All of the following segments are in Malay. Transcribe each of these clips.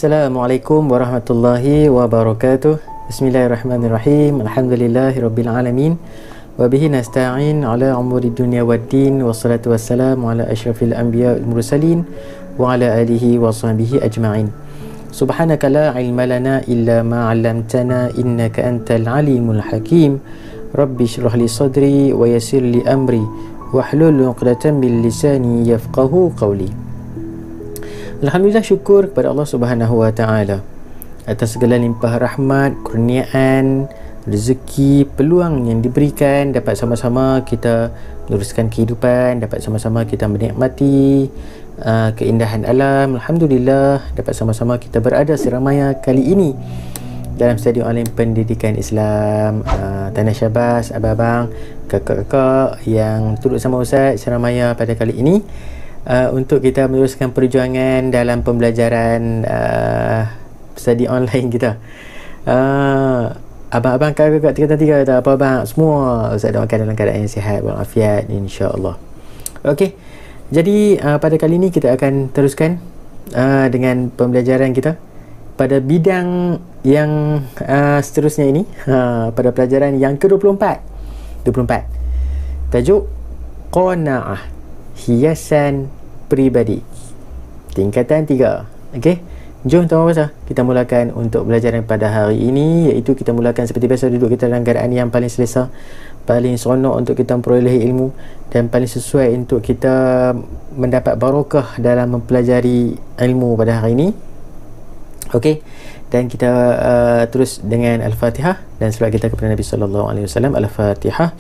Assalamualaikum warahmatullahi wabarakatuh. Bismillahirrahmanirrahim. Alhamdulillahirabbil alamin. Wa bihi nasta'in ala umuri dunya waddin. Wassalatu wassalamu ala asyrafil anbiya wal mursalin wa ala alihi wa sahbihi ajma'in. Subhanaka la ilma lana illa ma 'allamtana innaka antal alimul hakim. Rabbi shrah li sadri wa yassir li amri wahlul 'uqdatam min lisani yafqahu qawli. Alhamdulillah, syukur kepada Allah Subhanahu Wa Taala atas segala limpah rahmat, kurniaan, rezeki, peluang yang diberikan dapat sama-sama kita meneruskan kehidupan, dapat sama-sama kita menikmati keindahan alam. Alhamdulillah, dapat sama-sama kita berada seramai kali ini dalam Stadium Alim Pendidikan Islam. Tanah Syabas, abang-abang, kakak-kakak yang turut sama Ustaz seramai pada kali ini, untuk kita meneruskan perjuangan dalam pembelajaran study online kita. Abang-abang, kakak-kakak, tiga-tiga kata apa abang? Semua Ustaz doakan dalam keadaan yang sihat walafiat, insya-Allah. Okey. Jadi pada kali ini kita akan teruskan dengan pembelajaran kita pada bidang yang seterusnya ini, pada pelajaran yang ke-24. Tajuk qanaah, hiasan peribadi, tingkatan 3. Okey, jom tuan-tuan puan, kita mulakan untuk belajaran pada hari ini, iaitu kita mulakan seperti biasa, duduk kita dalam keadaan yang paling selesa, paling seronok untuk kita memperolehi ilmu, dan paling sesuai untuk kita mendapat barakah dalam mempelajari ilmu pada hari ini. Okey, dan kita terus dengan Al-Fatihah dan selawat kita kepada Nabi sallallahu alaihi wasallam. Al-Fatihah.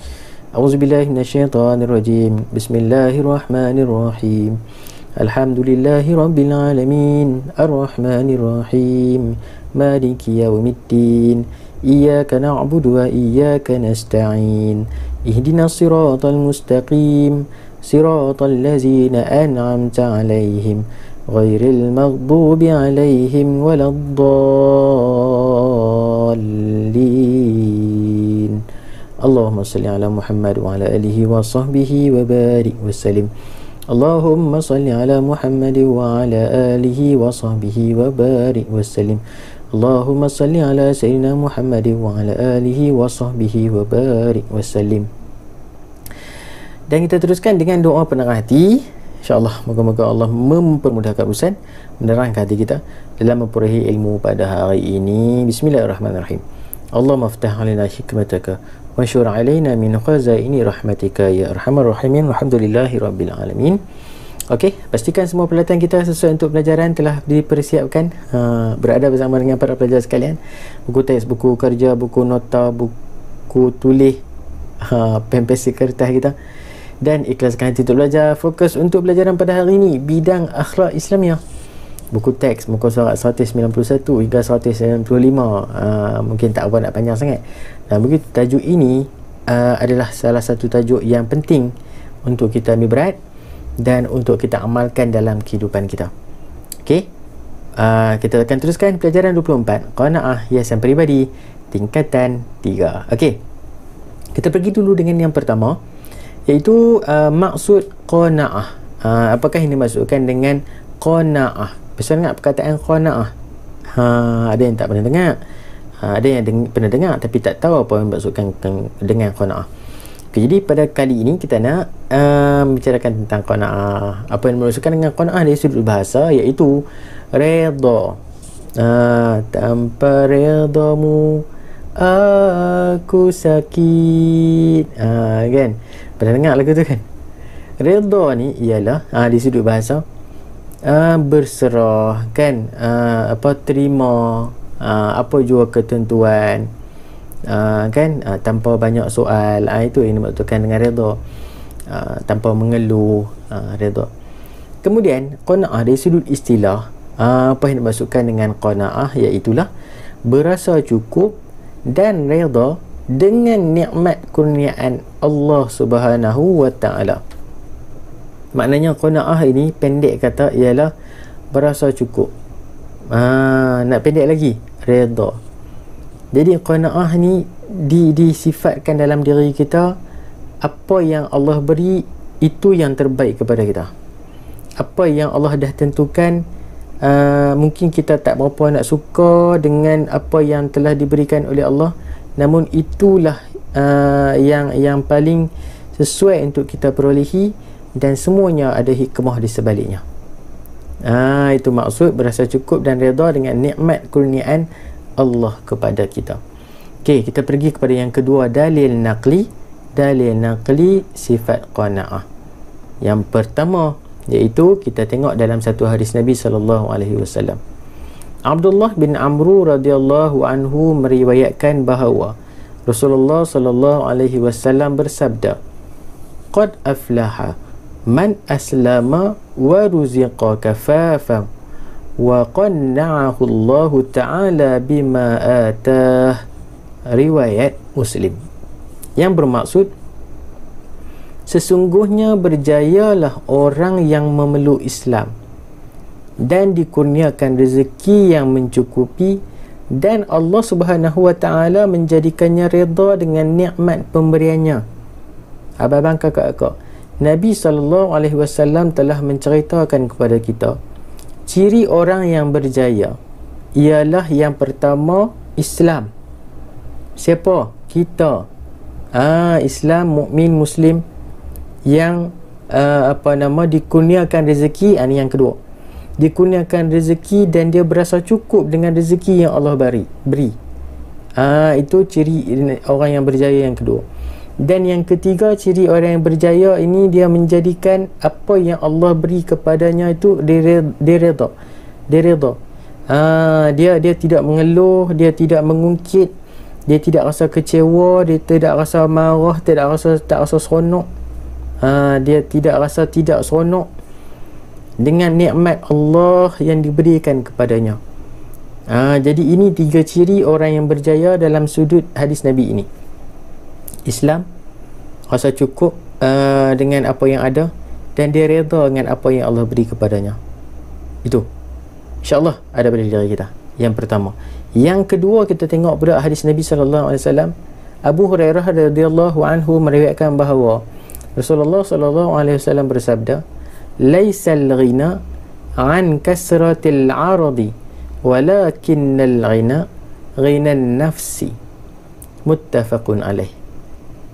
A'udzubillahi minasyaitonirrajim. Bismillahirrahmanirrahim. Alhamdulillahirabbil alamin. Arrahmanirrahim. Maliki yaumiddin. Iyyaka na'budu wa iyyaka nasta'in. Ihdinas siratal mustaqim. Siratal ladzina an'amta 'alaihim ghairil maghdubi 'alaihim waladdallin. Allahumma salli ala Muhammad wa ala alihi wa sahbihi wa barik wa sallim. Allahumma salli ala Muhammad wa ala alihi wa sahbihi wa barik wa sallim. Allahumma salli ala Sayyidina Muhammad wa ala alihi wa sahbihi wa barik wa sallim. Dan kita teruskan dengan doa penerang hati. InsyaAllah, moga-moga Allah mempermudahkan urusan, menerangkan hati kita dalam memperolehi ilmu pada hari ini. Bismillahirrahmanirrahim. Allahumma aftah alina hikmataka wansyur alaina min khazaini rahmatika ya arhamar rahimin. Alhamdulillahi rabbil alamin. Okey, pastikan semua peralatan kita sesuai untuk pelajaran telah dipersiapkan, berada bersama dengan para pelajar sekalian. Buku teks, buku kerja, buku nota, buku tulis, pen pensel kertas kita, dan ikhlaskan hati untuk belajar. Fokus untuk pelajaran pada hari ini bidang akhlak Islamiah. Buku teks muka surat 191 hingga 195, mungkin tak apa nak panjang sangat. Dan begitu, tajuk ini adalah salah satu tajuk yang penting untuk kita ambil berat dan untuk kita amalkan dalam kehidupan kita. Okey, kita akan teruskan pelajaran 24, qanaah, hiasan peribadi, tingkatan 3. Okey, kita pergi dulu dengan yang pertama, iaitu maksud qanaah. Apakah yang dimaksudkan dengan qanaah? Besar ingat perkataan qanaah? Ada yang tak pernah dengar, ada yang pernah dengar tapi tak tahu apa yang dimaksudkan dengan qanaah. Okay, jadi pada kali ini kita nak bicarakan tentang qanaah. Apa yang dimaksudkan dengan qanaah dari sudut bahasa, iaitu redha. Tanpa redamu aku sakit. Kan? Pernah dengar lagu tu kan? Redha ni ialah di sudut bahasa berserah, kan, terima apa jua ketentuan, kan, tanpa banyak soal. Itu yang dimaksudkan dengan redha, tanpa mengeluh, redha. Kemudian qanaah dari sudut istilah, apa yang dimaksudkan dengan qanaah, iaitulah berasa cukup dan redha dengan nikmat kurniaan Allah Subhanahu wa taala. Maknanya qanaah ini pendek kata ialah berasa cukup. Nak pendek lagi, redha. Jadi qanaah ni disifatkan dalam diri kita, apa yang Allah beri itu yang terbaik kepada kita. Apa yang Allah dah tentukan, mungkin kita tak berapa nak suka dengan apa yang telah diberikan oleh Allah, namun itulah yang paling sesuai untuk kita perolehi, dan semuanya ada hikmah di sebaliknya. Itu maksud berasa cukup dan redha dengan nikmat kurniaan Allah kepada kita. Okey, kita pergi kepada yang kedua, dalil naqli. Dalil naqli sifat qanaah. Yang pertama iaitu kita tengok dalam satu hadis Nabi sallallahu alaihi wasallam. Abdullah bin Amru radhiyallahu anhu meriwayatkan bahawa Rasulullah sallallahu alaihi wasallam bersabda, "Qad aflaha man aslama wa ruziqa kafafa wa qanna'ahu Allah Ta'ala bima atah." Riwayat Muslim. Yang bermaksud, sesungguhnya berjayalah orang yang memeluk Islam dan dikurniakan rezeki yang mencukupi, dan Allah Subhanahu wa taala menjadikannya redha dengan nikmat pemberiannya. Abang-abang, kakak-kakak, Nabi SAW telah menceritakan kepada kita ciri orang yang berjaya ialah yang pertama, Islam. Siapa? Kita. Islam, mukmin, muslim yang dikurniakan rezeki. Ini yang kedua, dikurniakan rezeki dan dia berasa cukup dengan rezeki yang Allah beri. Itu ciri orang yang berjaya yang kedua. Dan yang ketiga, ciri orang yang berjaya ini dia menjadikan apa yang Allah beri kepadanya itu dia redha. Dia tidak mengeluh, dia tidak mengungkit, dia tidak rasa kecewa, dia tidak rasa marah, tak rasa seronok. Dia tidak rasa tidak seronok dengan nikmat Allah yang diberikan kepadanya. Jadi ini tiga ciri orang yang berjaya dalam sudut hadis Nabi ini. Islam, rasa cukup dengan apa yang ada, dan dia redha dengan apa yang Allah beri kepadanya. Itu insya-Allah ada pada diri kita. Yang pertama. Yang kedua, kita tengok pula hadis Nabi sallallahu alaihi wasallam. Abu Hurairah radhiyallahu anhu meriwayatkan bahawa Rasulullah sallallahu alaihi wasallam bersabda, "Laisal ghina an kasratil 'aradi, walakinnal ghina ghinan nafsi." Muttafaqun alaih.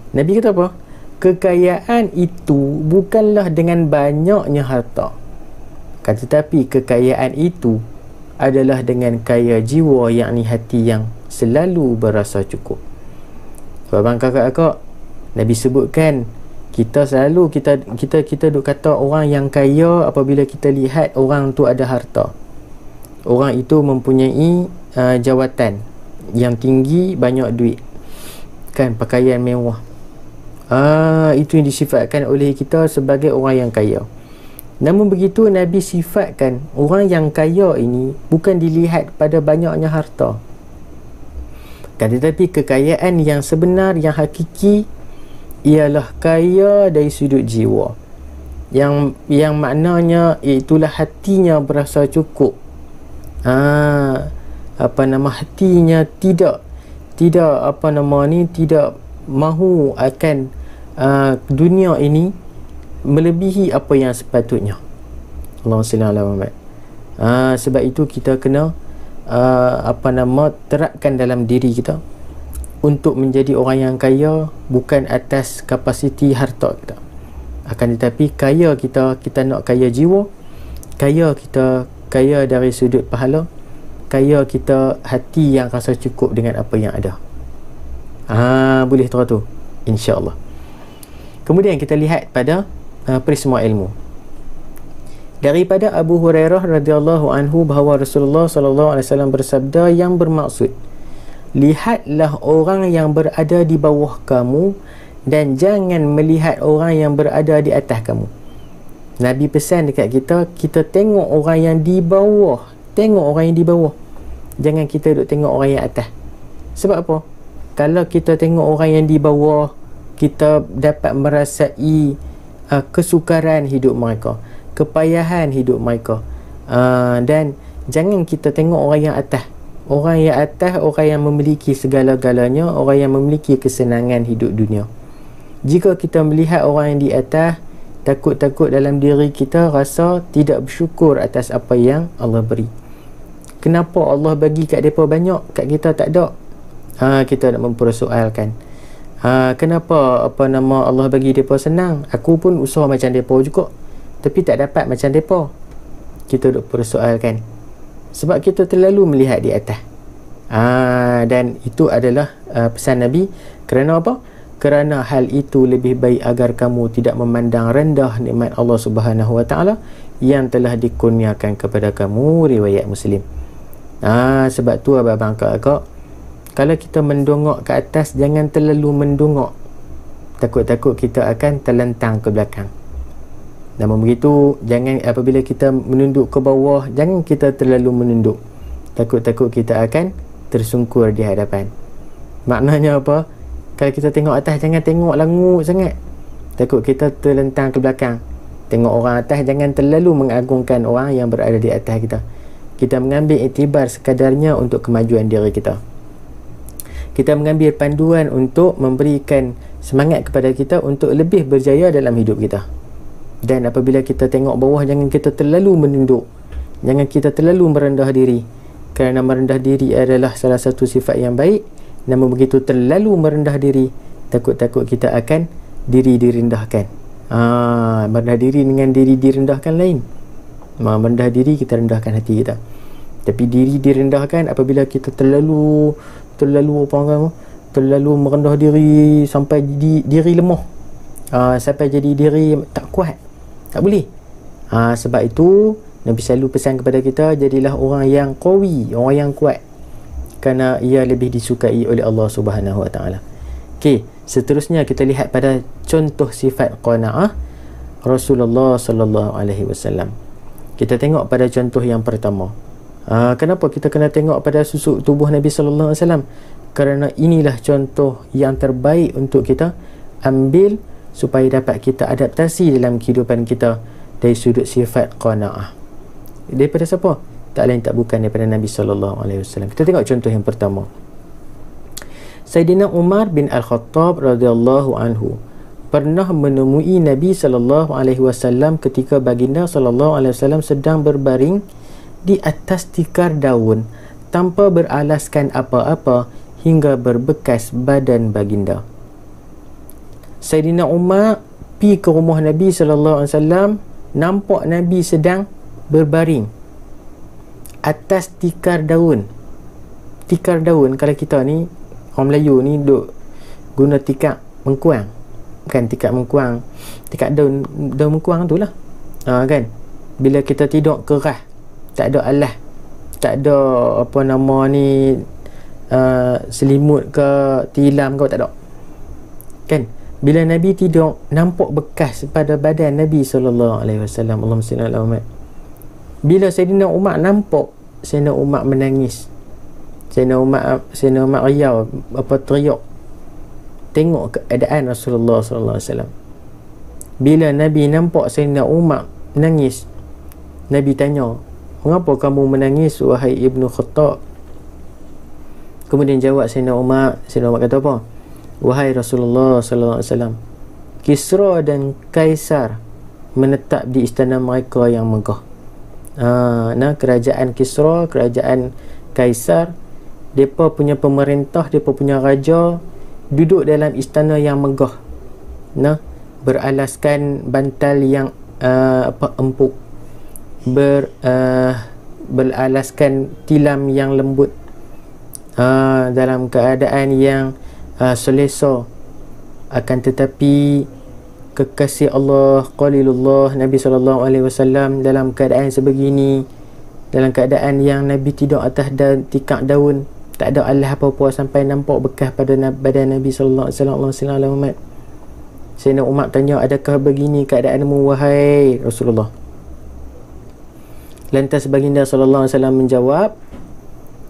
Nabi kata apa? Kekayaan itu bukanlah dengan banyaknya harta, tetapi kekayaan itu adalah dengan kaya jiwa, yakni hati yang selalu berasa cukup. Abang, kakak-kakak, Nabi sebutkan kita selalu kita duk kata orang yang kaya apabila kita lihat orang tu ada harta. Orang itu mempunyai jawatan yang tinggi, banyak duit, kan, pakaian mewah. Itu yang disifatkan oleh kita sebagai orang yang kaya. Namun begitu, Nabi sifatkan orang yang kaya ini bukan dilihat pada banyaknya harta, tetapi kekayaan yang sebenar, yang hakiki ialah kaya dari sudut jiwa, yang maknanya itulah hatinya berasa cukup. Hatinya tidak tidak mahu akan dunia ini melebihi apa yang sepatutnya. Allahumma salli ala Muhammad. Sebab itu kita kena terapkan dalam diri kita untuk menjadi orang yang kaya, bukan atas kapasiti harta kita, akan tetapi kaya kita nak kaya jiwa, kaya dari sudut pahala, kaya kita hati yang rasa cukup dengan apa yang ada. Boleh teratur, insya-Allah. Kemudian kita lihat pada prisma ilmu daripada Abu Hurairah radhiyallahu anhu bahawa Rasulullah sallallahu alaihi wasallam bersabda yang bermaksud, lihatlah orang yang berada di bawah kamu dan jangan melihat orang yang berada di atas kamu. Nabi pesan dekat kita tengok orang yang di bawah, jangan kita duk tengok orang yang atas. Sebab apa? Kalau kita tengok orang yang di bawah, kita dapat merasai kesukaran hidup mereka, kepayahan hidup mereka. Dan jangan kita tengok orang yang atas. Orang yang atas, orang yang memiliki segala-galanya, orang yang memiliki kesenangan hidup dunia. Jika kita melihat orang yang di atas, takut-takut dalam diri kita rasa tidak bersyukur atas apa yang Allah beri. Kenapa Allah bagi kat mereka banyak, kat kita tak ada? Kita nak mempersoalkan. Kenapa Allah bagi mereka senang? Aku pun usaha macam mereka juga, tapi tak dapat macam mereka. Kita duk persoalkan. Sebab kita terlalu melihat di atas. Dan itu adalah pesan Nabi. Kerana apa? Kerana hal itu lebih baik agar kamu tidak memandang rendah nikmat Allah Subhanahu Wa Taala yang telah dikurniakan kepada kamu. Riwayat Muslim. Sebab tu abang kakak, kalau kita mendongak ke atas, jangan terlalu mendongak. Takut-takut kita akan terlentang ke belakang. Namun begitu, jangan apabila kita menunduk ke bawah, jangan kita terlalu menunduk. Takut-takut kita akan tersungkur di hadapan. Maknanya apa? Kalau kita tengok atas, jangan tengok langut sangat. Takut kita terlentang ke belakang. Tengok orang atas, jangan terlalu mengagungkan orang yang berada di atas kita. Kita mengambil iktibar sekadarnya untuk kemajuan diri kita. Kita mengambil panduan untuk memberikan semangat kepada kita untuk lebih berjaya dalam hidup kita. Dan apabila kita tengok bawah, jangan kita terlalu menunduk, jangan kita terlalu merendah diri, kerana merendah diri adalah salah satu sifat yang baik. Namun begitu terlalu merendah diri, takut-takut kita akan diri direndahkan. Merendah diri dengan diri direndahkan lain. Merendah diri, kita rendahkan hati kita. Tapi diri direndahkan apabila kita terlalu merendah diri sampai diri lemah, sampai jadi diri tak kuat. Tak boleh. Sebab itu Nabi selalu pesan kepada kita, jadilah orang yang qawi, orang yang kuat, kerana ia lebih disukai oleh Allah Subhanahu Wa Taala. Okey, seterusnya kita lihat pada contoh sifat qanaah Rasulullah sallallahu alaihi wasallam. Kita tengok pada contoh yang pertama. Kenapa kita kena tengok pada susuk tubuh Nabi sallallahu alaihi wasallam? Kerana inilah contoh yang terbaik untuk kita ambil supaya dapat kita adaptasi dalam kehidupan kita dari sudut sifat qanaah. Daripada siapa? Tak lain tak bukan daripada Nabi sallallahu alaihi wasallam. Kita tengok contoh yang pertama. Sayyidina Umar bin Al-Khattab radhiyallahu anhu pernah menemui Nabi sallallahu alaihi wasallam ketika baginda sallallahu alaihi wasallam sedang berbaring di atas tikar daun tanpa beralaskan apa-apa hingga berbekas badan baginda. Sayyidina Umar pergi ke rumah Nabi sallallahu alaihi wasallam, nampak Nabi sedang berbaring atas tikar daun. Tikar daun, kalau kita ni orang Melayu ni duk guna tikar mengkuang. Bukan tikar mengkuang, tikar daun mengkuang tu lah. Kan? Bila kita tidur keras, tak ada alas, tak ada apa nama ni, selimut ke tilam ke, tak ada. Kan? Bila Nabi tidur, nampak bekas pada badan Nabi sallallahu alaihi wasallam. Allahumma salli ala Muhammad. Bila Sayyidina Umar nampak, Sayyidina Umar menangis. Sayyidina Umar riau, teriak. Tengok keadaan Rasulullah sallallahu alaihi wasallam. Bila Nabi nampak Sayyidina Umar menangis, Nabi tanya, "Mengapa kamu menangis, wahai Ibnu Khattab?" Kemudian jawab Sayyidina Umar kata apa? "Wahai Rasulullah sallallahu alaihi wasallam, Kisra dan Kaisar menetap di istana mereka yang megah." Kerajaan Kisra, kerajaan Kaisar, mereka punya pemerintah, mereka punya raja duduk dalam istana yang megah, beralaskan bantal yang empuk, beralaskan tilam yang lembut, dalam keadaan yang selesa. Akan tetapi kekasih Allah, qalilullah, Nabi SAW dalam keadaan sebegini, dalam keadaan yang Nabi tidur atas tikar daun, tak ada alas apa-apa, sampai nampak bekas pada badan Nabi SAW. Sayyidina Umar tanya, "Adakah begini keadaanmu, wahai Rasulullah?" Lantas baginda SAW menjawab,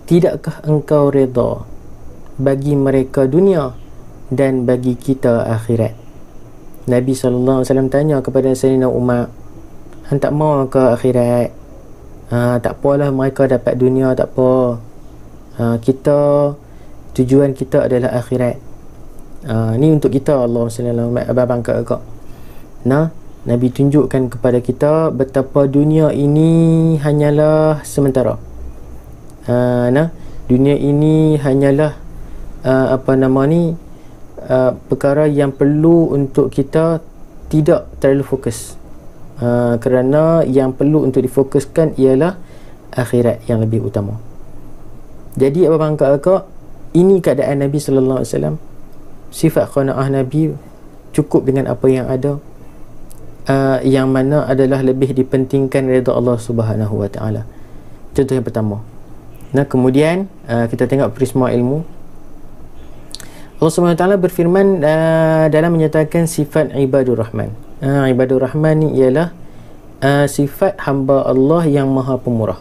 tidakkah engkau redha bagi mereka dunia dan bagi kita akhirat? Nabi SAW tanya kepada Sayyidina Umar, hang tak mau ke akhirat? Tak apalah mereka dapat dunia, tak apa. Kita, tujuan kita adalah akhirat. Ni untuk kita, Allah SWT abang kat kau. Nah, Nabi tunjukkan kepada kita betapa dunia ini hanyalah sementara. Dunia ini hanyalah perkara yang perlu untuk kita tidak terlalu fokus. Kerana yang perlu untuk difokuskan ialah akhirat yang lebih utama. Jadi abang kakak, ini keadaan Nabi sallallahu alaihi wasallam. Sifat qanaah Nabi cukup dengan apa yang ada, yang mana adalah lebih dipentingkan redha Allah Subhanahu wa taala. Contoh yang pertama. Nah, kemudian kita tengok prisma ilmu. Allah Subhanahu wa taala berfirman dalam menyatakan sifat ibadur rahman. Ibadur rahman ni ialah sifat hamba Allah yang maha pemurah.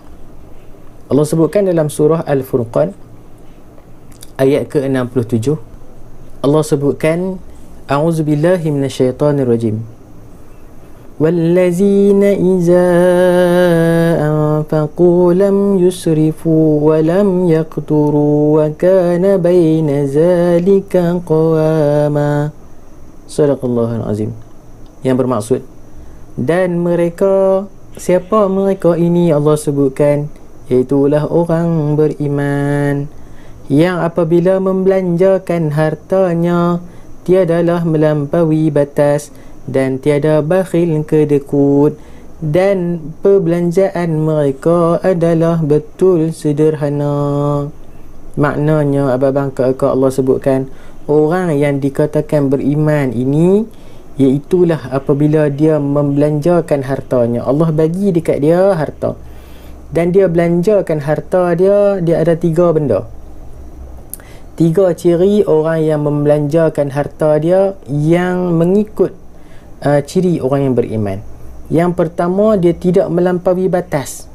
Allah sebutkan dalam surah Al-Furqan ayat ke-67. Allah sebutkan, a'udzubillahi minasyaitonirrajim. Wallazina iza anfaqu lam yusrifu wa lam yaqturu wa kana baina zalika qawama. Sadaqallahul azim. Yang bermaksud, dan mereka, siapa mereka ini Allah sebutkan, iaitulah orang beriman yang apabila membelanjakan hartanya tiadalah melampaui batas dan tiada bakhil kedekut, dan perbelanjaan mereka adalah betul sederhana. Maknanya abang kakak, Allah sebutkan orang yang dikatakan beriman ini iaitulah apabila dia membelanjakan hartanya. Allah bagi dekat dia harta, dan dia belanjakan harta dia ada 3 benda. 3 ciri orang yang membelanjakan harta dia yang mengikut ciri orang yang beriman. Yang pertama, dia tidak melampaui batas.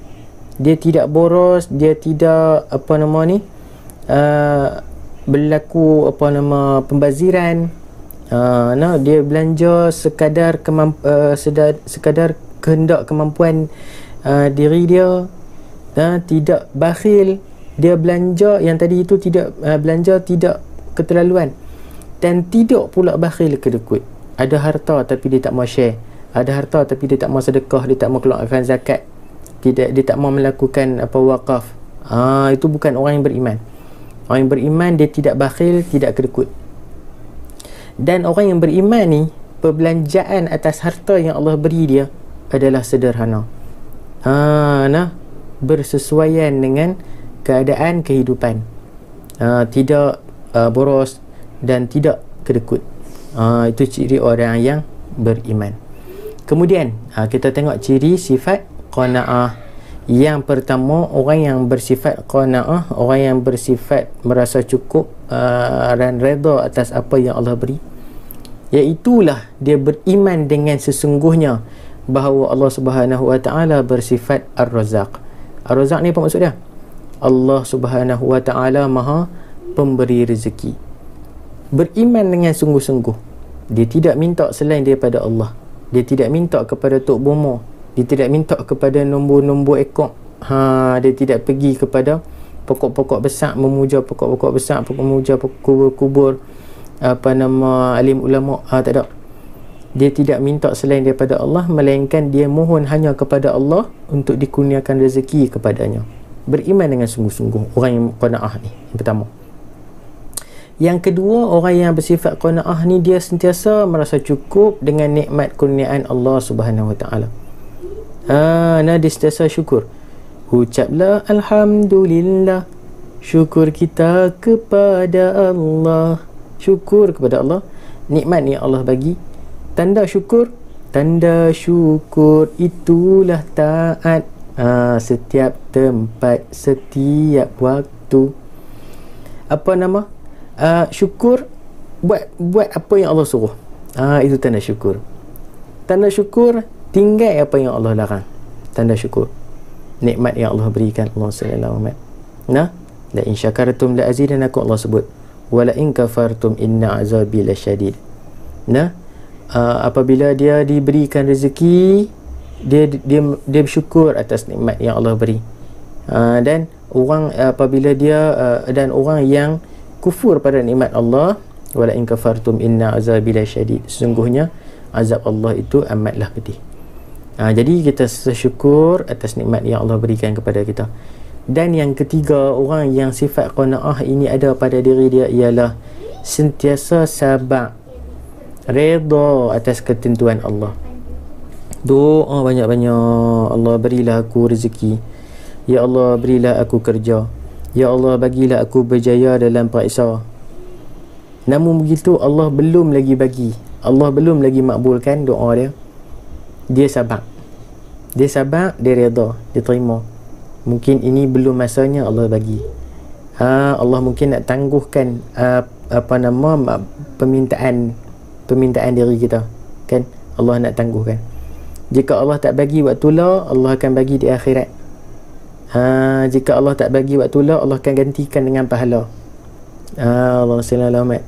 Dia tidak boros, dia tidak berlaku pembaziran. Dia belanja sekadar kehendak kemampuan diri dia. Tidak bakhil. Dia belanja yang tadi itu tidak belanja tidak keterlaluan, dan tidak pula bakhil kedekut. Ada harta tapi dia tak mau share, ada harta tapi dia tak mau sedekah, dia tak mau keluarkan zakat, dia tak mau melakukan wakaf. Itu bukan orang yang beriman. Orang yang beriman dia tidak bakhil, tidak kedekut. Dan orang yang beriman ni, perbelanjaan atas harta yang Allah beri dia adalah sederhana. Bersesuaian dengan keadaan kehidupan. Tidak boros dan tidak kedekut. Itu ciri orang yang beriman. Kemudian kita tengok ciri sifat qanaah. Yang pertama, orang yang bersifat qanaah, orang yang bersifat merasa cukup dan redha atas apa yang Allah beri, iaitulah dia beriman dengan sesungguhnya bahawa Allah Subhanahu wa taala bersifat Ar-Razzaq. Ar-Razzaq ni apa maksud dia? Allah Subhanahu wa taala Maha pemberi rezeki. Beriman dengan sungguh-sungguh. Dia tidak minta selain daripada Allah. Dia tidak minta kepada Tok Bomo. Dia tidak minta kepada nombor-nombor ekor. Dia tidak pergi kepada pokok-pokok besar, memuja pokok-pokok besar, memuja kubur-kubur alim ulama. Tak ada. Dia tidak minta selain daripada Allah, melainkan dia mohon hanya kepada Allah untuk dikurniakan rezeki kepadanya. Beriman dengan sungguh-sungguh orang yang qanaah ni, yang pertama. Yang kedua, orang yang bersifat qanaah ni dia sentiasa merasa cukup dengan nikmat kurniaan Allah Subhanahu wa taala. Dia sentiasa syukur. Ucaplah alhamdulillah, syukur kita kepada Allah. Syukur kepada Allah, nikmat ni Allah bagi. Tanda syukur itulah taat. Setiap tempat, setiap waktu. Syukur buat apa yang Allah suruh. Itu tanda syukur. Tanda syukur tinggal apa yang Allah larang. Tanda syukur nikmat yang Allah berikan. Allah sallallahu alaihi wasallam. La in syakartum la azidannakum, Allah sebut. Wa la in kafartum inna azabi lasyadid. Nah, apabila dia diberikan rezeki, dia bersyukur atas nikmat yang Allah beri. Dan orang apabila dia dan orang yang kufur pada nikmat Allah, wa la in kafartum inna azabi lasyadid, sesungguhnya azab Allah itu amatlah pedih. Jadi kita bersyukur atas nikmat yang Allah berikan kepada kita. Dan yang ketiga, orang yang sifat qanaah ini ada pada diri dia ialah sentiasa sabar, redha atas ketentuan Allah. Doa banyak-banyak, Allah berilah aku rezeki, ya Allah berilah aku kerja, ya Allah bagilah aku berjaya dalam periksa. Namun begitu Allah belum lagi bagi, Allah belum lagi makbulkan doa dia. Dia sabar, dia redha, dia terima. Mungkin ini belum masanya Allah bagi. Allah mungkin nak tangguhkan permintaan diri kita, kan? Allah nak tangguhkan. Jika Allah tak bagi waktu lah, Allah akan bagi di akhirat. Jika Allah tak bagi waktu lah, Allah akan gantikan dengan pahala. Allah selamat.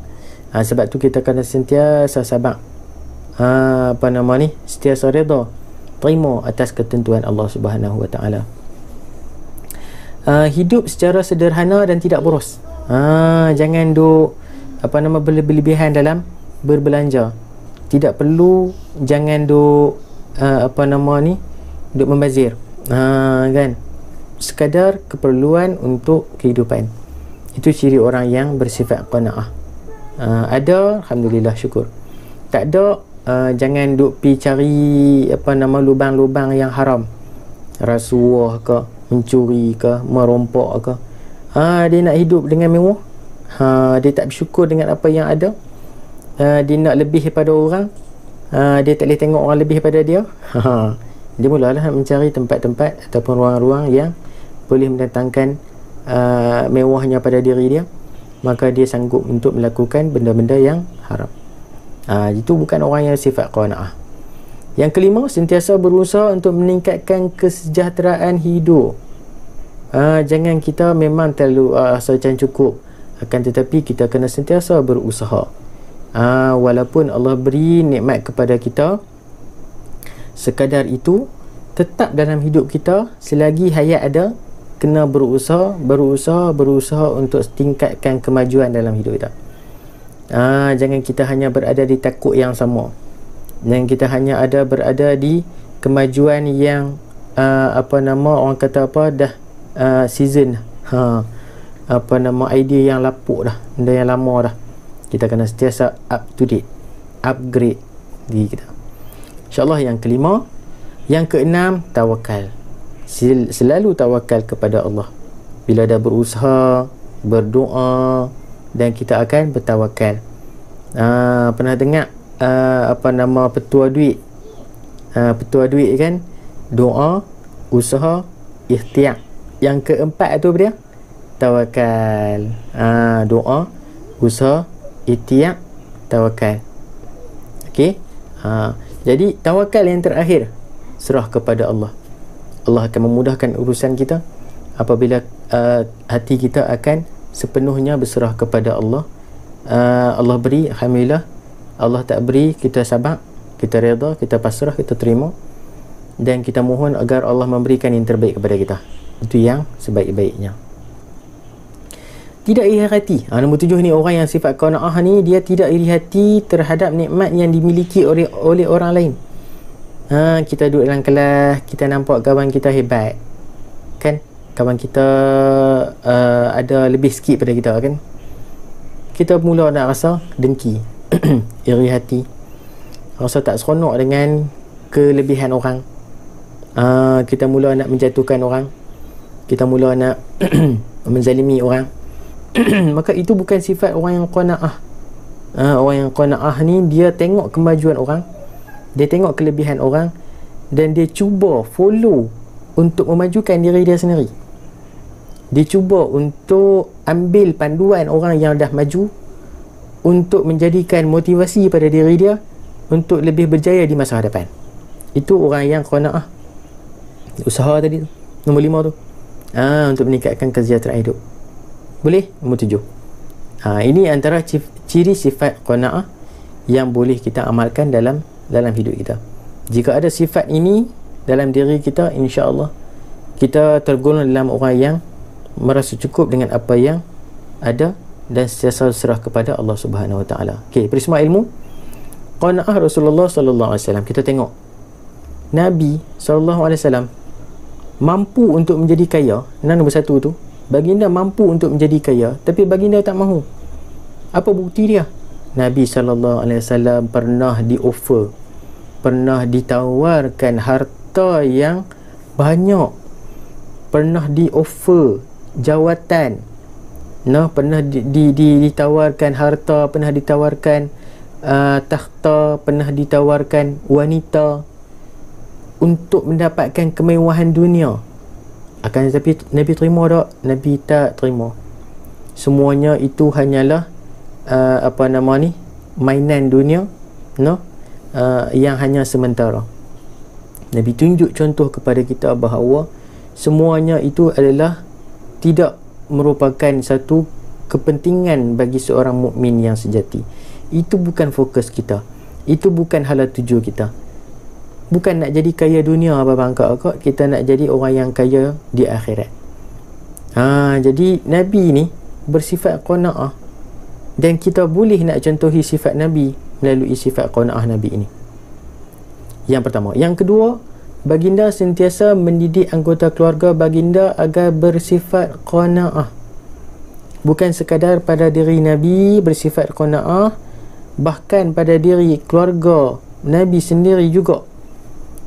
Sebab tu kita kena sentiasa sabar. Sentiasa redha, terima atas ketentuan Allah Subhanahu Wa Taala. Hidup secara sederhana dan tidak boros. Jangan berlebihan dalam berbelanja. Tidak perlu, jangan duk membazir. Kan? Sekadar keperluan untuk kehidupan. Itu ciri orang yang bersifat qanaah. Ada, alhamdulillah, syukur. Tak ada, jangan duk pi cari lubang-lubang yang haram. Rasuah ke, mencuri ke, merompok ke. Dia nak hidup dengan mewah. Dia tak bersyukur dengan apa yang ada. Dia nak lebih daripada orang. Dia tak boleh tengok orang lebih daripada dia. Dia mulalah mencari tempat-tempat ataupun ruang-ruang yang boleh mendatangkan mewahnya pada diri dia. Maka dia sanggup untuk melakukan benda-benda yang haram. Itu bukan orang yang sifat qanaah. Yang kelima, sentiasa berusaha untuk meningkatkan kesejahteraan hidup. Jangan kita memang terlalu macam cukup, akan tetapi kita kena sentiasa berusaha. Walaupun Allah beri nikmat kepada kita, sekadar itu tetap dalam hidup kita, selagi hayat ada, kena berusaha untuk tingkatkan kemajuan dalam hidup kita. Jangan kita hanya berada di takut yang sama, dan kita hanya berada di kemajuan yang orang kata dah season, idea yang lapuk dah, benda yang lama dah. Kita kena sentiasa up to date, upgrade diri kita. InsyaAllah yang kelima. Yang keenam, tawakal. Selalu tawakal kepada Allah. Bila dah berusaha, berdoa, dan kita akan bertawakal. Pernah dengar petua duit? Petua duit kan, doa, usaha, ikhtiar. Yang keempat tu dia tawakal. Doa, usaha, ikhtiar, tawakal. Okey. Jadi tawakal yang terakhir, serah kepada Allah. Allah akan memudahkan urusan kita apabila hati kita akan sepenuhnya berserah kepada Allah. Allah beri, alhamdulillah. Allah tak beri, kita sabar, kita redha, kita pasrah, kita terima, dan kita mohon agar Allah memberikan yang terbaik kepada kita. Itu yang sebaik-baiknya. Tidak iri hati. Nombor 7 ni, orang yang sifat qanaah ni, dia tidak iri hati terhadap nikmat yang dimiliki oleh orang lain. Kita duduk dalam kelas, kita nampak kawan kita hebat, kan? Kawan kita ada lebih sikit pada kita, kan? Kita mula nak rasa dengki, iri hati, rasa tak seronok dengan kelebihan orang. Kita mula nak menjatuhkan orang, kita mula nak menzalimi orang. Maka itu bukan sifat orang yang qanaah. Orang yang qanaah ni, dia tengok kemajuan orang, dia tengok kelebihan orang, dan dia cuba follow untuk memajukan diri dia sendiri. Dia cuba untuk ambil panduan orang yang dah maju, untuk menjadikan motivasi pada diri dia untuk lebih berjaya di masa hadapan. Itu orang yang qanaah. Usaha tadi tu, nombor 5 tu, untuk meningkatkan kesejahteraan hidup. Boleh? Nombor 7. Ini antara ciri sifat qanaah yang boleh kita amalkan dalam hidup kita. Jika ada sifat ini dalam diri kita, insya-Allah kita tergolong dalam orang yang merasa cukup dengan apa yang ada dan sentiasa serah kepada Allah Subhanahu Wa Taala. Okey, peristiwa ilmu qanaah Rasulullah sallallahu alaihi wasallam. Kita tengok Nabi sallallahu alaihi wasallam mampu untuk menjadi kaya. Nombor 1 tu, baginda mampu untuk menjadi kaya, tapi baginda tak mahu. Apa bukti dia? Nabi sallallahu alaihi wasallam pernah di-offer, pernah ditawarkan harta yang banyak, pernah di-offer jawatan, pernah ditawarkan harta, pernah ditawarkan takhta, pernah ditawarkan wanita untuk mendapatkan kemewahan dunia. Akan tetapi Nabi terima tak? Nabi tak terima. Semuanya itu hanyalah mainan dunia, yang hanya sementara. Nabi tunjuk contoh kepada kita bahawa semuanya itu adalah tidak merupakan satu kepentingan bagi seorang mukmin yang sejati. Itu bukan fokus kita, itu bukan hala tuju kita. Bukan nak jadi kaya dunia abang kakak, kita nak jadi orang yang kaya di akhirat. Jadi Nabi ni bersifat qanaah, dan kita boleh nak contohi sifat Nabi melalui sifat qanaah Nabi ini. Yang pertama. Yang kedua, baginda sentiasa mendidik anggota keluarga baginda agar bersifat qanaah. Bukan sekadar pada diri Nabi bersifat qanaah, bahkan pada diri keluarga Nabi sendiri juga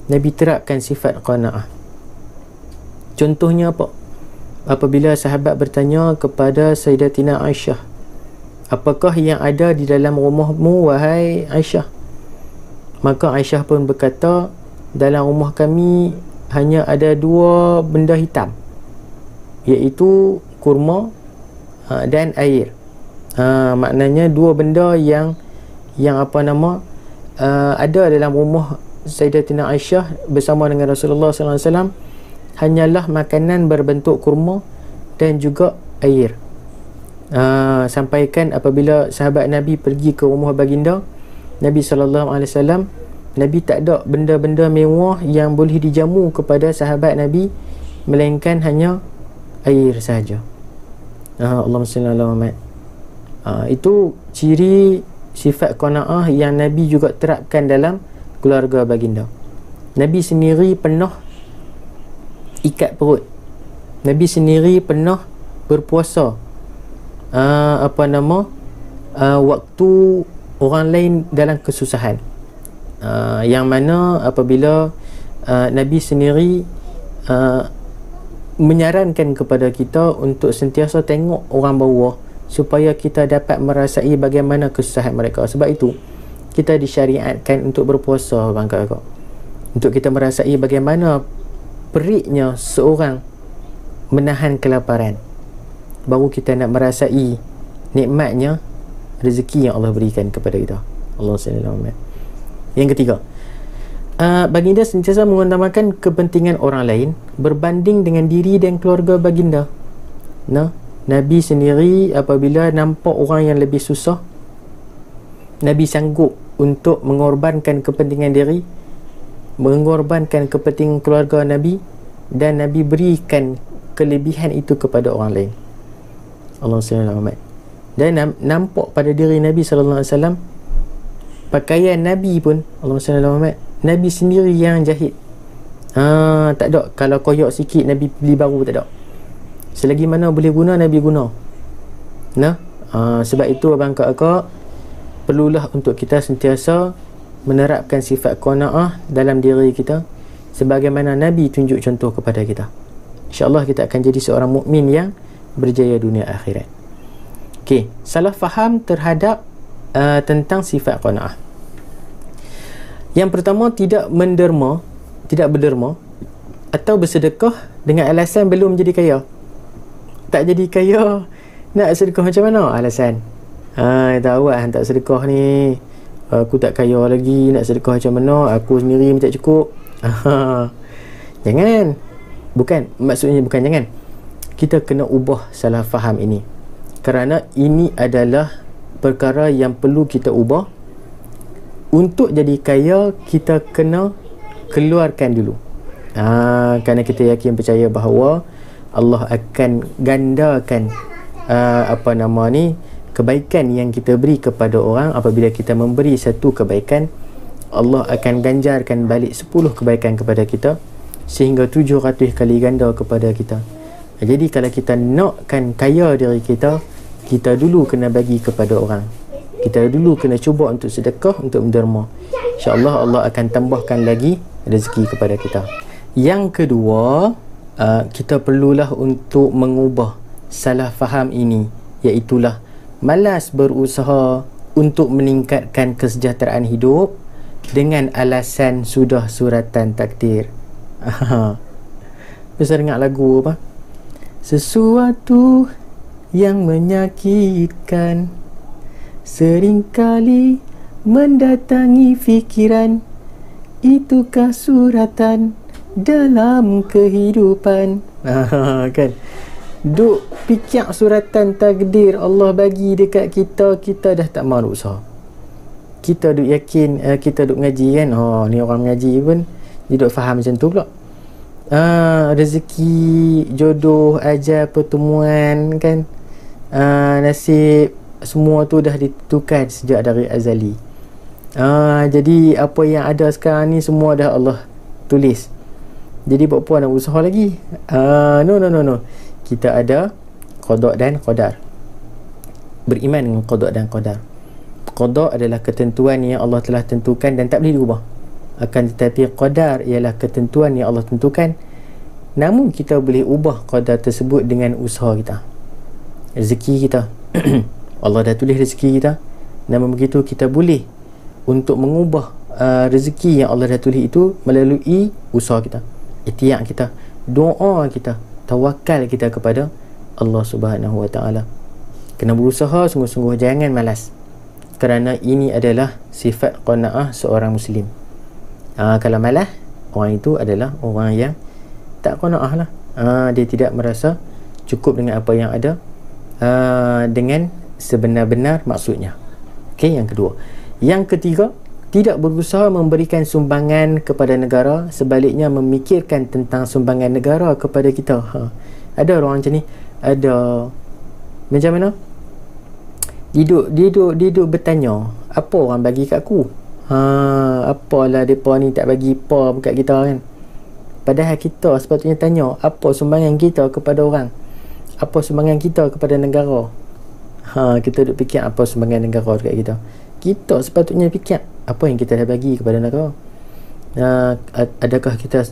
Nabi terapkan sifat qanaah. Contohnya apa? Apabila sahabat bertanya kepada Sayyidatina Aisyah, apakah yang ada di dalam rumahmu wahai Aisyah? Maka Aisyah pun berkata, dalam rumah kami hanya ada 2 benda hitam, iaitu kurma dan air. Maknanya 2 benda yang ada dalam rumah Sayyidatina Aisyah bersama dengan Rasulullah sallallahu alaihi wasallam hanyalah makanan berbentuk kurma dan juga air. Sampaikan apabila sahabat Nabi pergi ke rumah baginda Nabi sallallahu alaihi wasallam, Nabi tak ada benda-benda mewah yang boleh dijamu kepada sahabat Nabi, melainkan hanya air sahaja. Allahumma salli ala Muhammad. Itu ciri sifat qanaah yang Nabi juga terapkan dalam keluarga baginda. Nabi sendiri pernah ikat perut. Nabi sendiri pernah berpuasa waktu orang lain dalam kesusahan, yang mana apabila Nabi sendiri menyarankan kepada kita untuk sentiasa tengok orang bawah supaya kita dapat merasai bagaimana kesusahan mereka. Sebab itu kita disyariatkan untuk berpuasa bang kakak, untuk kita merasai bagaimana periknya seorang menahan kelaparan, baru kita nak merasai nikmatnya rezeki yang Allah berikan kepada kita. Allah SWT. Yang ketiga, baginda sentiasa mengutamakan kepentingan orang lain berbanding dengan diri dan keluarga baginda. Nabi sendiri apabila nampak orang yang lebih susah, Nabi sanggup untuk mengorbankan kepentingan diri, mengorbankan kepentingan keluarga Nabi, dan Nabi berikan kelebihan itu kepada orang lain. Allah SWT. Dan nampak pada diri Nabi SAW, pakaian Nabi pun Allah SWT, Nabi sendiri yang jahit. Tak ada, kalau koyak sikit Nabi beli baru, tak ada. Selagi mana boleh guna, Nabi guna. Sebab itu abang kakak, perlulah untuk kita sentiasa menerapkan sifat qanaah dalam diri kita sebagaimana Nabi tunjuk contoh kepada kita. InsyaAllah kita akan jadi seorang mukmin yang berjaya dunia akhirat. Okey, salah faham terhadap tentang sifat qanaah. Yang pertama, tidak berderma atau bersedekah dengan alasan belum jadi kaya. Tak jadi kaya, nak sedekah macam mana alasan? Tahu tak sedekah ni, aku tak kaya lagi, nak sedekah macam mana, aku sendiri tak cukup. Jangan. Maksudnya bukan jangan. Kita kena ubah salah faham ini. kerana ini adalah perkara yang perlu kita ubah. Untuk jadi kaya, kita kena keluarkan dulu. Kerana kita yakin percaya bahawa Allah akan gandakan kebaikan yang kita beri kepada orang. Apabila kita memberi satu kebaikan, Allah akan ganjarkan balik 10 kebaikan kepada kita, sehingga 700 kali ganda kepada kita. Jadi kalau kita nakkan kaya diri kita, kita dulu kena bagi kepada orang. Kita dulu kena cuba untuk sedekah, untuk menderma. InsyaAllah Allah akan tambahkan lagi rezeki kepada kita. Yang kedua, kita perlulah untuk mengubah salah faham ini, iaitulah malas berusaha untuk meningkatkan kesejahteraan hidup dengan alasan sudah suratan takdir. Bisa dengar lagu apa? Sesuatu yang menyakitkan seringkali mendatangi fikiran, itukah suratan dalam kehidupan. Kan? Duk fikir suratan takdir Allah bagi dekat kita, kita dah tak mahu usaha. Kita duk yakin, kita duk ngaji kan, ni orang mengaji pun dia duk faham macam tu pula. Rezeki, jodoh, ajal, pertemuan kan, nasib, semua tu dah ditentukan sejak dari azali. Jadi apa yang ada sekarang ni semua dah Allah tulis. Jadi buat apa nak usaha lagi? No. Kita ada qada dan qadar. Beriman dengan qada dan qadar. Qada adalah ketentuan yang Allah telah tentukan dan tak boleh diubah. Akan tetapi qadar ialah ketentuan yang Allah tentukan, namun kita boleh ubah qadar tersebut dengan usaha kita. Rezeki kita Allah dah tulis rezeki kita, namun begitu kita boleh untuk mengubah rezeki yang Allah dah tulis itu melalui usaha kita, ikhtiar kita, doa kita, tawakal kita kepada Allah Subhanahu Wa Taala. Kena berusaha sungguh-sungguh, jangan malas, kerana ini adalah sifat qanaah seorang Muslim. Kalau malas, orang itu adalah orang yang tak qanaah lah. Dia tidak merasa cukup dengan apa yang ada, dengan sebenar-benar maksudnya. Okey, yang kedua. Yang ketiga, tidak berusaha memberikan sumbangan kepada negara, sebaliknya memikirkan tentang sumbangan negara kepada kita. Ada orang macam ni. Ada macam mana? Duduk bertanya, apa orang bagi kat aku? Apalah mereka ni tak bagi apa kat kita kan? Padahal kita sepatutnya tanya, apa sumbangan kita kepada orang? Apa sumbangan kita kepada negara? Kita duk fikir apa sumbangan negara dekat kita. Kita sepatutnya fikir apa yang kita dah bagi kepada negara. Adakah kita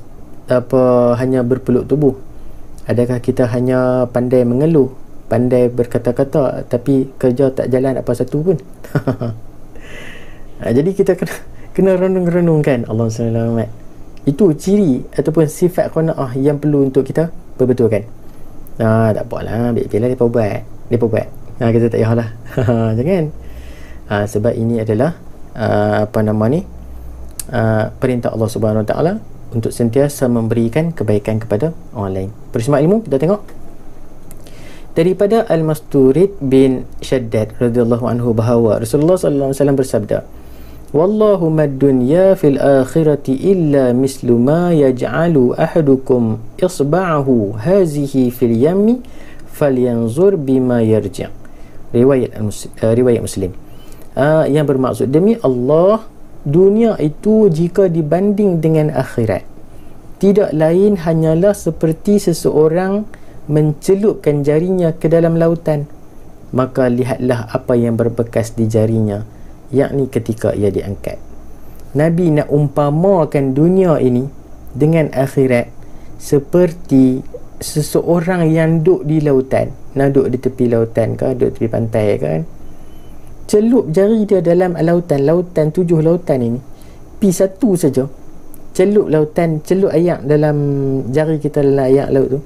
hanya berpeluk tubuh? Adakah kita hanya pandai mengeluh, pandai berkata-kata, tapi kerja tak jalan apa satu pun? Jadi kita kena renung-renungkan. Allah SWT. Itu ciri ataupun sifat qanaah yang perlu untuk kita perbetulkan. Tak apalah, biar-biarlah dia buat. Kita tak payahlah. Jangan. Sebab ini adalah perintah Allah Subhanahu Wa Taala untuk sentiasa memberikan kebaikan kepada orang lain. Persimak ilmu, kita tengok daripada Al-Masturid bin Shaddad radhiyallahu anhu bahawa Rasulullah sallallahu alaihi wasallam bersabda, wallahu mad-dunya fil akhirati illa mislu ma yaj'alu ahadukum isba'ahu hazihi fil yammi falyanzur bima yarji'. Riwayat Muslim. Yang bermaksud, demi Allah, dunia itu jika dibanding dengan akhirat tidak lain hanyalah seperti seseorang mencelupkan jarinya ke dalam lautan, maka lihatlah apa yang berbekas di jarinya, yakni ketika ia diangkat. Nabi nak umpamakan dunia ini dengan akhirat seperti seseorang yang duduk di lautan. Duduk di tepi lautan ke, duduk tepi pantai kan, celup jari dia dalam lautan 7 lautan ini, pi satu saja, celup lautan, celup ayak dalam jari kita dalam ayak laut tu,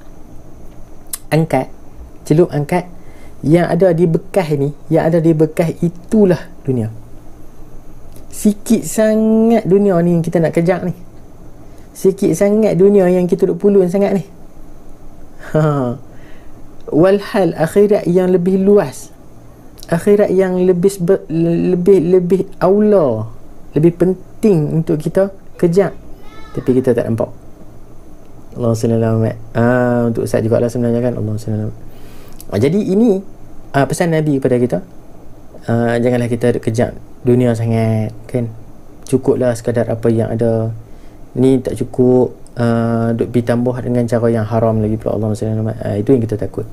angkat, celup angkat, yang ada di bekas ni, yang ada di bekas itulah dunia. Sikit sangat dunia ni yang kita nak kejar ni, sikit sangat dunia yang kita duk pulun sangat ni. walhal akhirat yang lebih luas, akhirat yang lebih aula, lebih penting untuk kita kejar, tapi kita tak nampak. Allah SWT untuk Ustaz juga lah sebenarnya kan. Allah SWT. Jadi ini pesan Nabi kepada kita. Janganlah kita kejar dunia sangat kan. Cukuplah sekadar apa yang ada. Ni tak cukup, duk pergi tambah dengan cara yang haram lagi pula. Allah SWT. Itu yang kita takut.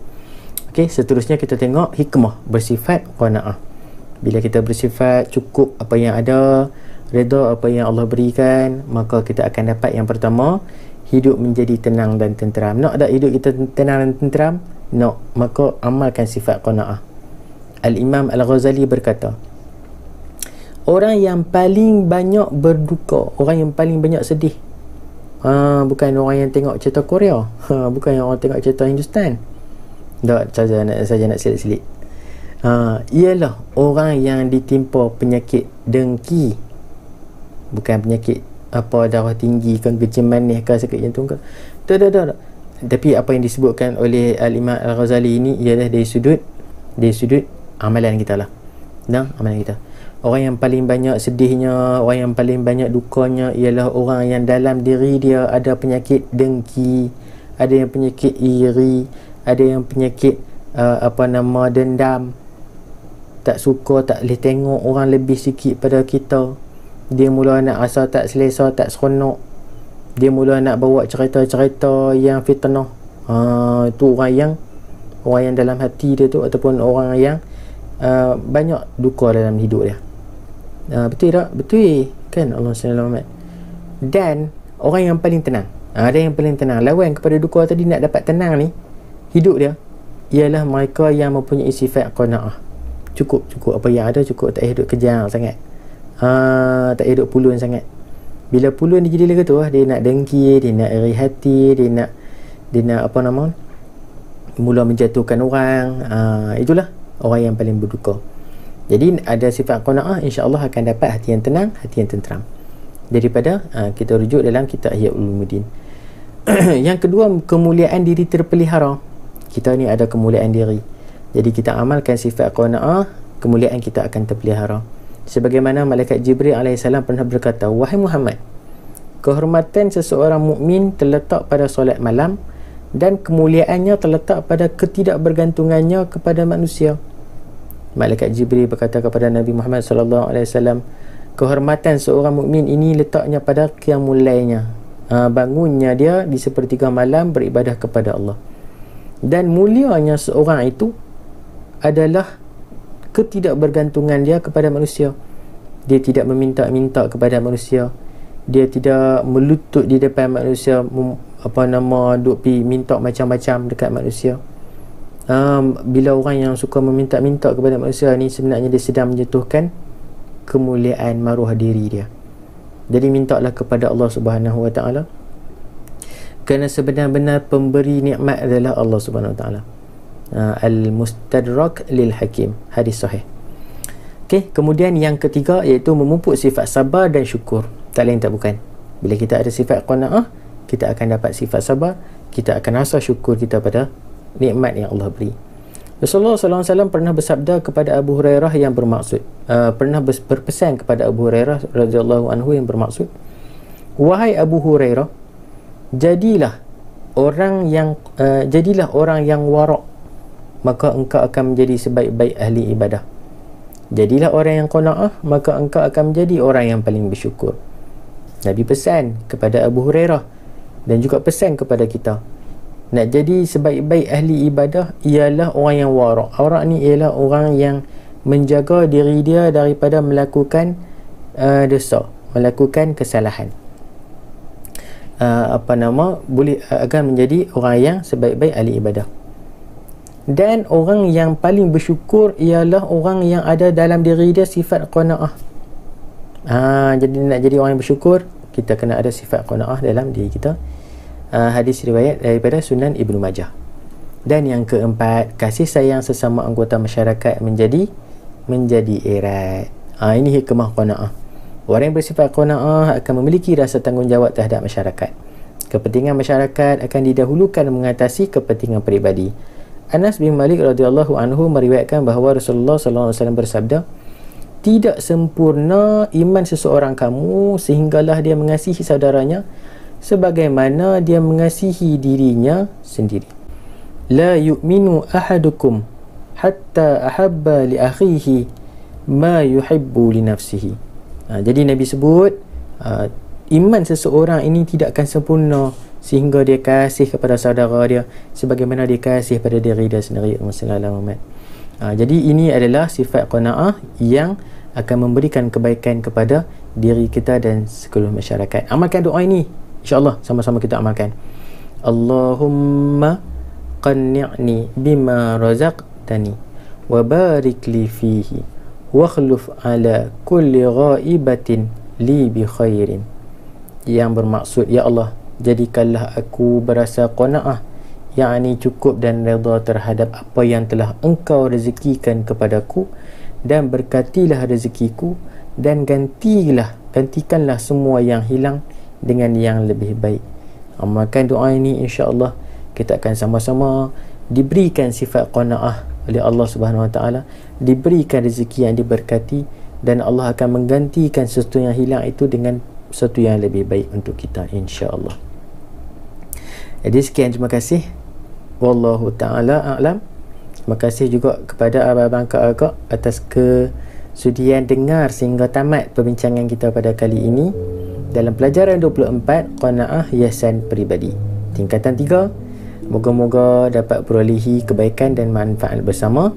Okey, seterusnya kita tengok hikmah bersifat qanaah. Bila kita bersifat cukup apa yang ada, redha apa yang Allah berikan, maka kita akan dapat yang pertama, hidup menjadi tenang dan tenteram. Nak tak hidup kita tenang dan tenteram? Nak. Maka amalkan sifat qanaah. Al-Imam Al-Ghazali berkata, orang yang paling banyak berduka, orang yang paling banyak sedih, bukan orang yang tengok cerita Korea, bukan yang orang tengok cerita Hindustan. Tak, saja nak silik-silik. Ialah orang yang ditimpa penyakit dengki, bukan penyakit apa darah tinggi kan, kencing manis ke, sakit jantung ke. Tak. Tapi apa yang disebutkan oleh Al-Imam Al-Ghazali ini ialah dari sudut amalan kita lah. Amalan kita. Orang yang paling banyak sedihnya, orang yang paling banyak dukanya ialah orang yang dalam diri dia ada penyakit dengki, ada yang penyakit iri, ada yang penyakit dendam, tak suka, tak boleh tengok orang lebih sikit pada kita. Dia mula nak rasa tak selesa, tak seronok. Dia mula nak bawa cerita-cerita yang fitnah. Itu orang yang dalam hati dia tu, ataupun orang yang banyak duka dalam hidup dia. Betul tak? Betul kan? Allah SWT. Dan orang yang paling tenang, ada yang paling tenang, lawan kepada duka tadi, nak dapat tenang ni, hidup dia, ialah mereka yang mempunyai sifat qanaah. Cukup apa yang ada cukup, tak hidup kejar sangat. Tak hidup pulun sangat. Bila pulun dia jadi lagu tu, dia nak dengki, dia nak iri hati, dia nak mula menjatuhkan orang. Itulah orang yang paling berduka. Jadi ada sifat qanaah, insya-Allah akan dapat hati yang tenang, hati yang tenteram. Daripada kita rujuk dalam kitab Ihya Ulumuddin. Yang kedua, kemuliaan diri terpelihara. Kita ni ada kemuliaan diri. Jadi kita amalkan sifat qanaah, kemuliaan kita akan terpelihara. Sebagaimana malaikat Jibril AS pernah berkata, wahai Muhammad, kehormatan seseorang mukmin terletak pada solat malam, dan kemuliaannya terletak pada ketidakbergantungannya kepada manusia. Malaikat Jibril berkata kepada Nabi Muhammad SAW, kehormatan seorang mukmin ini letaknya pada qiyamul lailnya, bangunnya dia di sepertiga malam beribadah kepada Allah. Dan mulianya seorang itu adalah ketidakbergantungan dia kepada manusia. Dia tidak meminta-minta kepada manusia. Dia tidak melutut di depan manusia, duk pi minta macam-macam dekat manusia. Bila orang yang suka meminta-minta kepada manusia ni, sebenarnya dia sedang menjatuhkan kemuliaan maruah diri dia. Jadi mintalah kepada Allah Subhanahu Wa Taala, kerana sebenar-benar pemberi nikmat adalah Allah Subhanahu Wa Taala. Al-Mustadrak lil Hakim, hadis sahih. Okey, kemudian yang ketiga iaitu memupuk sifat sabar dan syukur. Tak lain tak bukan, bila kita ada sifat qanaah, kita akan dapat sifat sabar, kita akan rasa syukur kita pada nikmat yang Allah beri. Rasulullah SAW pernah bersabda kepada Abu Hurairah yang bermaksud, pernah berpesan kepada Abu Hurairah radhiyallahu anhu yang bermaksud, wahai Abu Hurairah, jadilah orang yang warak, maka engkau akan menjadi sebaik-baik ahli ibadah. Jadilah orang yang qanaah, maka engkau akan menjadi orang yang paling bersyukur. Nabi pesan kepada Abu Hurairah dan juga pesan kepada kita, nak jadi sebaik-baik ahli ibadah ialah orang yang warak. Warak ni ialah orang yang menjaga diri dia daripada melakukan dosa, melakukan kesalahan. Boleh akan menjadi orang yang sebaik-baik ahli ibadah. Dan orang yang paling bersyukur ialah orang yang ada dalam diri dia sifat qanaah. Jadi nak jadi orang yang bersyukur, kita kena ada sifat qanaah dalam diri kita. Hadis riwayat daripada Sunan Ibnu Majah. Dan yang keempat, kasih sayang sesama anggota masyarakat menjadi erat. Ini hikmah qanaah. Orang yang bersifat qanaah akan memiliki rasa tanggungjawab terhadap masyarakat. Kepentingan masyarakat akan didahulukan mengatasi kepentingan peribadi. Anas bin Malik radhiyallahu anhu meriwayatkan bahawa Rasulullah sallallahu alaihi wasallam bersabda, tidak sempurna iman seseorang kamu sehinggalah dia mengasihi saudaranya sebagaimana dia mengasihi dirinya sendiri. La yu'minu ahadukum hatta ahabba li akhihi ma yuhibbu li nafsihi. Jadi Nabi sebut iman seseorang ini tidak akan sempurna sehingga dia kasih kepada saudara dia sebagaimana dia kasih pada diri dia sendiri. Jadi ini adalah sifat qanaah yang akan memberikan kebaikan kepada diri kita dan seluruh masyarakat. Amalkan doa ini, insya-Allah sama-sama kita amalkan. Allahumma qanni'ni bima razaqtani wa barik li fihi wa akhluf ala kulli ghaibatin li bi khairin. Yang bermaksud, ya Allah, jadikanlah aku berasa qanaah, yakni cukup dan redha terhadap apa yang telah Engkau rezekikan kepadaku, dan berkatilah rezekiku, dan gantikanlah semua yang hilang dengan yang lebih baik. Amalkan doa ini, insya-Allah kita akan sama-sama diberikan sifat qanaah oleh Allah Subhanahu Wa Taala, diberikan rezeki yang diberkati, dan Allah akan menggantikan sesuatu yang hilang itu dengan sesuatu yang lebih baik untuk kita, insya-Allah. Jadi sekian, terima kasih. Wallahu ta'ala a'lam. Terima kasih juga kepada abang-abang kakak atas kesudian dengar sehingga tamat perbincangan kita pada kali ini dalam pelajaran 24 qanaah hiasan peribadi tingkatan 3. Moga-moga dapat perolehi kebaikan dan manfaat bersama.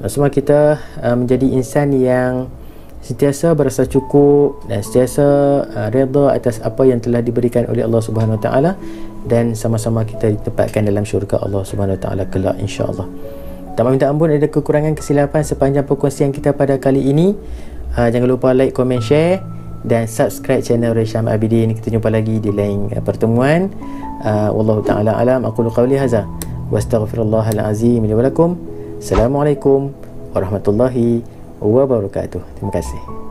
Semua kita menjadi insan yang sentiasa berasa cukup dan sentiasa redha atas apa yang telah diberikan oleh Allah Subhanahu Wa Taala, dan sama-sama kita ditempatkan dalam syurga Allah Subhanahu Wa Taala kelak, insya-Allah. Tak minta ampun ada kekurangan kesilapan sepanjang perkongsian kita pada kali ini. Jangan lupa like, komen, share dan subscribe channel Resham Abidin. Kita jumpa lagi di lain pertemuan. Wallahu ta'ala alam. Aqulu qawli hadza wa astaghfirullahal azim li wa lakum. Assalamualaikum warahmatullahi wabarakatuh. Terima kasih.